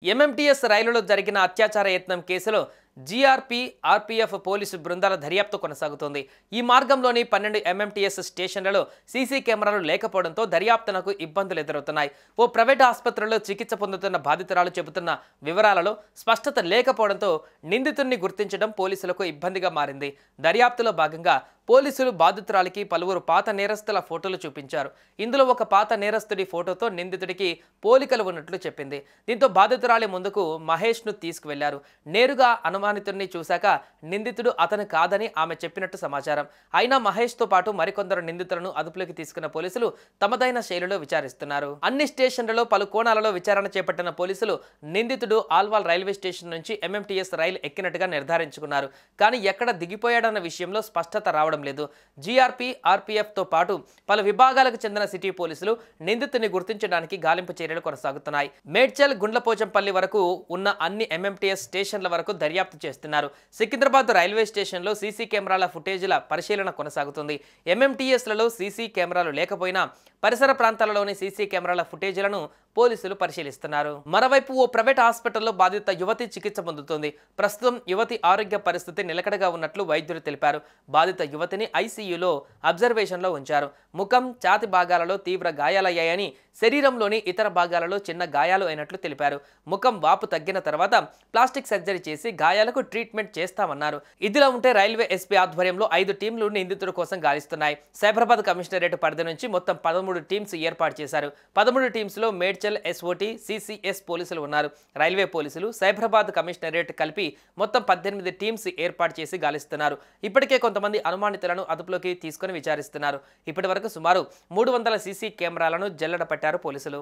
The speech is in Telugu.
ఎంఎంటీఎస్ రైలులో జరిగిన అత్యాచార యత్నం కేసులో జీఆర్పీ, ఆర్పీఎఫ్ పోలీసు బృందాల దర్యాప్తు కొనసాగుతోంది. ఈ మార్గంలోని 12 ఎంఎంటీఎస్ స్టేషన్లలో సీసీ కెమెరాలు లేకపోవడంతో దర్యాప్తునకు ఇబ్బందులు ఎదురవుతున్నాయి. ఓ ప్రైవేట్ ఆసుపత్రిలో చికిత్స పొందుతున్న బాధితురాలు చెబుతున్న వివరాలలో స్పష్టత లేకపోవడంతో నిందితుడిని గుర్తించడం పోలీసులకు ఇబ్బందిగా మారింది. దర్యాప్తులో భాగంగా పోలీసులు బాధితురాలికి పలువురు పాత నేరస్తుల ఫోటోలు చూపించారు. ఇందులో ఒక పాత నేరస్తుడి ఫోటోతో నిందితుడికి పోలికలు ఉన్నట్లు చెప్పింది. దీంతో బాధితురాలి ముందుకు మహేష్ను తీసుకువెళ్లారు. నేరుగా అనుమానితుడిని చూశాక నిందితుడు అతను కాదని ఆమె చెప్పినట్టు సమాచారం. అయినా మహేష్తో పాటు మరికొందరు నిందితులను అదుపులోకి తీసుకున్న పోలీసులు తమదైన శైలిలో విచారిస్తున్నారు. అన్ని స్టేషన్లలో పలు కోణాలలో విచారణ చేపట్టిన పోలీసులు నిందితుడు ఆల్వాల్ రైల్వే స్టేషన్ నుంచి ఎంఎంటీఎస్ రైలు ఎక్కినట్టుగా నిర్ధారించుకున్నారు. కానీ ఎక్కడ దిగిపోయాడన్న విషయంలో స్పష్టత రావడం లేదు. జీఆర్పీ, ఆర్పీఎఫ్ తో పాటు పలు విభాగాలకు చెందిన సిటీ పోలీసులు నిందితుడిని గుర్తించడానికి గాలింపు చర్యలు కొనసాగుతున్నాయి. మేడ్చల్, గుండ్లపోచంపల్లి వరకు ఉన్న అన్ని ఎంఎంటీఎస్ స్టేషన్ల వరకు దర్యాప్తు చేస్తున్నారు. సికింద్రాబాద్ రైల్వే స్టేషన్లో సీసీ కెమెరాల ఫుటేజీల పరిశీలన కొనసాగుతుంది. ఎంఎంటీఎస్లలో సీసీ కెమెరాలు లేకపోయినా పరిసర ప్రాంతాలలోని సీసీ కెమెరాల ఫుటేజీలను పోలీసులు పరిశీలిస్తున్నారు. మరోవైపు ఓ ప్రైవేట్ హాస్పిటల్లో బాధిత యువతి చికిత్స పొందుతోంది. ప్రస్తుతం యువతి ఆరోగ్య పరిస్థితి నిలకడగా ఉన్నట్లు వైద్యులు తెలిపారు. బాధిత యువతిని ఐసీయూలో అబ్జర్వేషన్లో ఉంచారు. ముఖం, ఛాతి భాగాలలో తీవ్ర గాయాలయ్యాయని, శరీరంలోని ఇతర భాగాలలో చిన్న గాయాలు అయినట్లు తెలిపారు. ముఖం వాపు తగ్గిన తర్వాత ప్లాస్టిక్ సర్జరీ చేసి గాయాలకు ట్రీట్మెంట్ చేస్తామన్నారు. ఇదిలా ఉంటే రైల్వే ఎస్పీ ఆధ్వర్యంలో 5 టీంలు నిందితుల కోసం గాలిస్తున్నాయి. సైబరాబాద్ కమిషనరేట్ పరిధి నుంచి మొత్తం 13 టీమ్స్ ఏర్పాటు చేశారు. 13 టీమ్స్లో మేడ్చల్ ఎస్ఓటీ, సిసిఎస్ పోలీసులు ఉన్నారు. రైల్వే పోలీసులు, సైబరాబాద్ కమిషనరేట్ కలిపి మొత్తం 18 టీమ్స్ ఏర్పాటు చేసి గాలిస్తున్నారు. ఇప్పటికే కొంతమంది అనుమానితులను అదుపులోకి తీసుకుని విచారిస్తున్నారు. ఇప్పటి వరకు సుమారు 300 సీసీ కెమెరాలను జల్లెడ పట్టారు పోలీసులు.